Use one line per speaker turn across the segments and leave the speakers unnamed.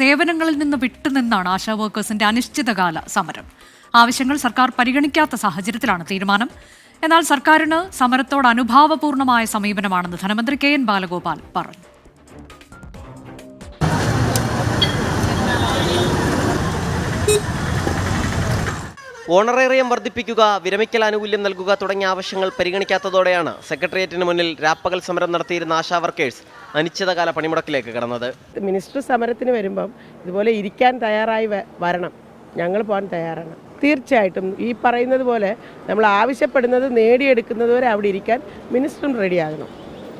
സേവനങ്ങളിൽ നിന്ന് വിട്ടുനിന്നാണ് ആശാ വർക്കേഴ്സിന്റെ അനിശ്ചിതകാല സമരം. ആവശ്യങ്ങൾ സർക്കാർ പരിഗണിക്കാത്ത സാഹചര്യത്തിലാണ് തീരുമാനം. എന്നാൽ സർക്കാരിന് സമരത്തോട് അനുഭാവപൂർണമായ സമീപനമാണെന്ന് ധനമന്ത്രി KN ബാലഗോപാൽ പറഞ്ഞു.
ഓണറേറിയം വർദ്ധിപ്പിക്കുക, വിരമിക്കൽ ആനുകൂല്യം നൽകുക തുടങ്ങിയ ആവശ്യങ്ങൾ പരിഗണിക്കാത്തതോടെയാണ് സെക്രട്ടേറിയറ്റിന് മുന്നിൽ രാപ്പകൽ സമരം നടത്തിയിരുന്ന ആശാ വർക്കേഴ്സ് അനിശ്ചിതകാല പണിമുടക്കിലേക്ക് കടന്നത്.
മിനിസ്റ്റർ സമരത്തിന് വരുമ്പം ഇതുപോലെ ഇരിക്കാൻ തയ്യാറായി വരണം. ഞങ്ങൾ പോകാൻ തയ്യാറാണ്. തീർച്ചയായിട്ടും ഈ പറയുന്നത് പോലെ നമ്മൾ ആവശ്യപ്പെടുന്നത് നേടിയെടുക്കുന്നതുവരെ അവിടെ ഇരിക്കാൻ മിനിസ്റ്ററും റെഡിയാകണം.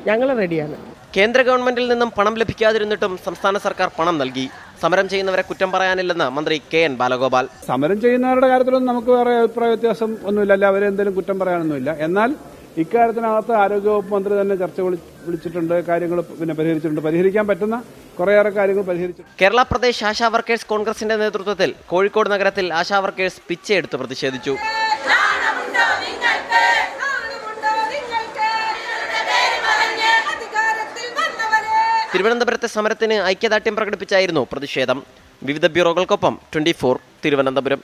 ഞങ്ങൾ റെഡിയാണ്.
കേന്ദ്ര ഗവൺമെന്റിൽ നിന്നും പണം ലഭിക്കാതിരുന്നിട്ടും സംസ്ഥാന സർക്കാർ പണം നൽകി. സമരം ചെയ്യുന്നവരെ കുറ്റം പറയാനില്ലെന്ന് മന്ത്രി KN ബാലഗോപാൽ.
സമരം ചെയ്യുന്നവരുടെ കാര്യത്തിലൊന്നും നമുക്ക് വേറെ അഭിപ്രായ വ്യത്യാസം ഒന്നുമില്ല, അല്ല അവരെ എന്തെങ്കിലും കുറ്റം പറയാനൊന്നുമില്ല. എന്നാൽ ഇക്കാര്യത്തിനകത്ത് ആരോഗ്യവകുപ്പ് മന്ത്രി തന്നെ ചർച്ച വിളിച്ചിട്ടുണ്ട്, കാര്യങ്ങൾ പരിഹരിച്ചിട്ടുണ്ട്. പരിഹരിക്കാൻ പറ്റുന്ന കുറേയേറെ കാര്യങ്ങൾ പരിഹരിച്ചു.
കേരള പ്രദേശ് ആശാ വർക്കേഴ്സ് കോൺഗ്രസിന്റെ നേതൃത്വത്തിൽ കോഴിക്കോട് നഗരത്തിൽ ആശാ വർക്കേഴ്സ് പിച്ചയെടുത്ത് പ്രതിഷേധിച്ചു. തിരുവനന്തപുരത്തെ സമരത്തിന് ഐക്യദാർഢ്യം പ്രകടിപ്പിച്ചായിരുന്നു പ്രതിഷേധം. വിവിധ ബ്യൂറോകൾക്കൊപ്പം 24 തിരുവനന്തപുരം.